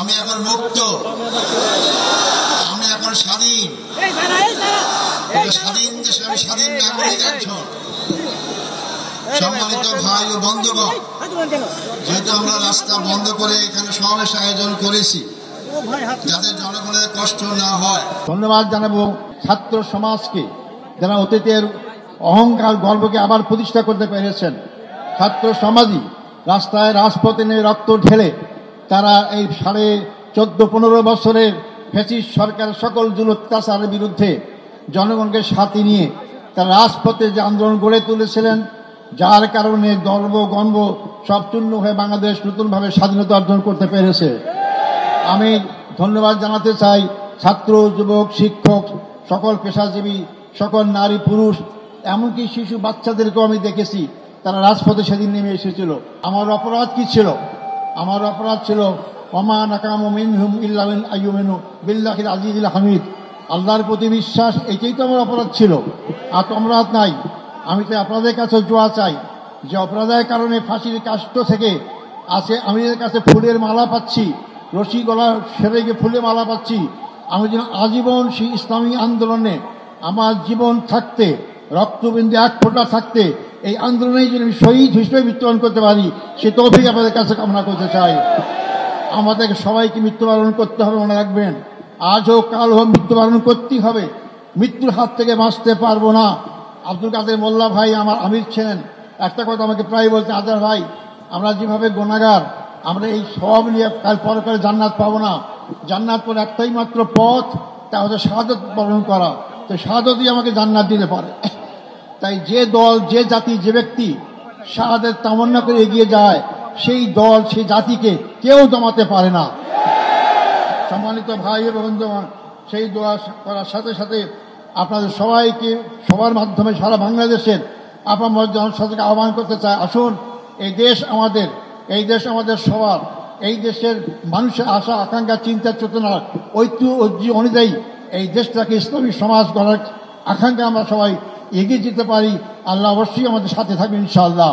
আমি এখন মুক্ত, আমি এখন স্বাধীন, স্বাধীন দেশে আমি স্বাধীন নাগরিক একজন। সম্মানিত ভাই ও বন্ধুগণ, যেহেতু আমরা রাস্তা বন্ধ করে এখানে সমাবেশ আয়োজন করেছি যাতে জনগণের কষ্ট না হয়, ধন্যবাদ জানাবো ছাত্র সমাজকে, যারা অতীতের অহংকার গর্বকে আবার প্রতিষ্ঠা করতে পেরেছেন। ছাত্র সমাজই রাস্তায় রাজপথে নিয়ে রক্ত ঢেলে তারা এই 14.5 বছরের ফ্যাসিস্ট সরকার সকল জুল অত্যাচারের বিরুদ্ধে জনগণকে সাথে নিয়ে তারা রাজপথে যে আন্দোলন গড়ে তুলেছিলেন, যার কারণে গর্ব গর্ব সব চূর্ণ হয়ে বাংলাদেশ নতুনভাবে স্বাধীনতা অর্জন করতে পেরেছে। আমি ধন্যবাদ জানাতে চাই ছাত্র, যুবক, শিক্ষক, সকল পেশাজীবী, সকল নারী পুরুষ, এমনকি শিশু বাচ্চাদেরকেও আমি দেখেছি তারা রাজপথে সেদিন নেমে এসেছিল। আমার অপরাধ কি ছিল? আমার অপরাধ ছিল ওমা নাকামু মিনহুম ইল্লা আন আইয়ুমিনু বিল্লাহিল আজিজিল হামিদ, আল্লাহর প্রতি বিশ্বাস, এটাই তো আমার অপরাধ ছিল, আর তো অপরাধ নাই। আমি তো আপনাদের কাছে দোয়া চাই যে অপরাধের কারণে ফাঁসির কাষ্ট থেকে আছে আমাদের কাছে ফুলের মালা পাচ্ছি, রশি গলা সেরে গিয়ে ফুলের মালা পাচ্ছি, আমি যেন আজীবন সেই ইসলামী আন্দোলনে আমার জীবন থাকতে, রক্তবিন্দু এক ফোঁটা থাকতে এই আন্দোলনেই যদি আমি শহীদ হিসেবে মৃত্যুবরণ করতে পারি, সে তৌফিক আপনাদের কাছে কামনা করতে চাই। আমাদের সবাইকে মৃত্যুবরণ করতে হবে, মনে রাখবেন, আজ হোক কাল হোক মৃত্যুবরণ করতেই হবে। মৃত্যুর হাত থেকে বাঁচতে পারবো না। আব্দুল কাদের মোল্লা ভাই আমার আমির ছিলেন, একটা কথা আমাকে প্রায় বলতে, আজার ভাই, আমরা যেভাবে গুনাহগার, আমরা এই সব নিয়ে কাল পরকালে জান্নাত পাবো না। জান্নাত পরে একটাই মাত্র পথ, তা হচ্ছে শাহাদত বরণ করা। তো শাহাদতই আমাকে জান্নাত দিতে পারে। তাই যে দল, যে জাতি, যে ব্যক্তি শাহাদত তামান্না করে এগিয়ে যায়, সেই দল, সেই জাতিকে কেউ দমাতে পারে না। সম্মানিত ভাই এবং বন্ধুগণ, সেই দোয়া করার সাথে সাথে আপনাদের সবাইকে সবার মাধ্যমে সারা বাংলাদেশের আপনার জনসাধারণকে আহ্বান করতে চাই, আসুন, এই দেশ আমাদের, এই দেশ আমাদের সবার, এই দেশের মানুষের আশা আকাঙ্ক্ষা, চিন্তা চেতনা, ঐক্য অনুযায়ী এই দেশটাকে ইসলামী সমাজ গড়ার আকাঙ্ক্ষা আমরা সবাই এগিয়ে যেতে পারি। আল্লাহ অবশ্যই আমাদের সাথে থাকবেন ইনশাআল্লাহ।